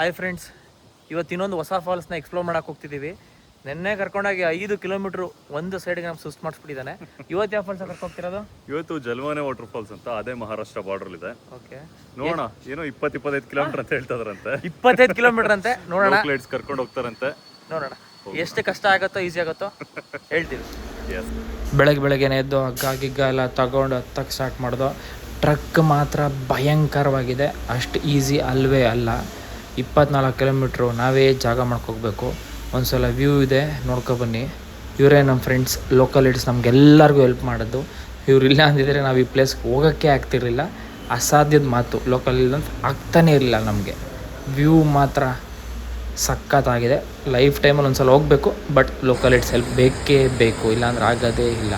Hi friends, ಇವತ್ತು ಇನ್ನೊಂದು ಹೊಸ ಫಾಲ್ಸ್ನ ಎಕ್ಸ್ಪ್ಲೋರ್ ಮಾಡಕ್ಕೆ ಹೋಗ್ತಿದ್ದೀವಿ. ನೆನ್ನೆ ಕರ್ಕೊಂಡೋಗಿ 5 ಕಿಲೋಮೀಟ್ರು ಒಂದು ಸೈಡ್ಗೆ ನಮ್ಗೆ ಸುಸ್ತು ಮಾಡಿಸ್ಬಿಟ್ಟಿದ್ದಾನೆ. ಇವತ್ತು ಯಾವ ಫಾಲ್ಸ್ ಕರ್ಕೊಂಡು ಹೋಗ್ತಿರೋದು? ಇವತ್ತು ಜಲ್ವಾನೆ ವಾಟರ್ ಫಾಲ್ಸ್ ಅಂತ, ಅದೇ ಮಹಾರಾಷ್ಟ್ರ ಬಾರ್ಡರ್ ಇದೆ. ಓಕೆ, ನೋಡೋಣ. ಏನೋ 20-25 ಕಿಲೋಮೀಟರ್ ಅಂತ ಹೇಳ್ತಾರಂತೆ. 25 ಕಿಲೋಮೀಟರ್ ಅಂತೆ. ನೋಡೋಣ, ಲೈಟ್ಸ್ ಕರ್ಕೊಂಡು ಹೋಗ್ತಾರಂತೆ. ನೋಡೋಣ ಎಷ್ಟು ಕಷ್ಟ ಆಗುತ್ತೋ ಈಸಿ ಆಗುತ್ತೋ ಹೇಳ್ತೀವಿ. ಬೆಳಗ್ಗೆನೆ ಎದ್ದು ಹಗ್ಗ ಗಿಗ್ಗ ಎಲ್ಲ ತಗೊಂಡು ಹತ್ತಕ್ಕೆ ಸ್ಟಾರ್ಟ್ ಮಾಡ್ದೋ. ಟ್ರಕ್ ಮಾತ್ರ ಭಯಂಕರವಾಗಿದೆ, ಅಷ್ಟು ಈಸಿ ಅಲ್ವೇ ಅಲ್ಲ. 24 ಕಿಲೋಮೀಟ್ರು ನಾವೇ ಜಾಗ ಮಾಡ್ಕೋಬೇಕು. ಒಂದು ಸಲ ವ್ಯೂ ಇದೆ, ನೋಡ್ಕೊಬನ್ನಿ. ಇವರೇ ನಮ್ಮ ಫ್ರೆಂಡ್ಸ್, ಲೋಕಲ್ ಲೀಡ್ಸ್, ನಮಗೆಲ್ಲರಿಗೂ ಹೆಲ್ಪ್ ಮಾಡೋದು. ಇವರಿಲ್ಲ ಅಂದಿದ್ರೆ ನಾವು ಈ ಪ್ಲೇಸ್ಗೆ ಹೋಗೋಕ್ಕೆ ಆಗ್ತಿರಲಿಲ್ಲ. ಅಸಾಧ್ಯದ ಮಾತು, ಲೋಕಲ್ ಇಲ್ಲ ಅಂತ ಆಗ್ತಾನೇ ಇರಲಿಲ್ಲ ನಮಗೆ. ವ್ಯೂ ಮಾತ್ರ ಸಖತ್ತಾಗಿದೆ. ಲೈಫ್ ಟೈಮಲ್ಲಿ ಒಂದು ಸಲ ಹೋಗಬೇಕು, ಬಟ್ ಲೋಕಲ್ ಲೀಡ್ಸ್ ಹೆಲ್ಪ್ ಬೇಕೇ ಬೇಕು, ಇಲ್ಲಾಂದ್ರೆ ಆಗೋದೇ ಇಲ್ಲ.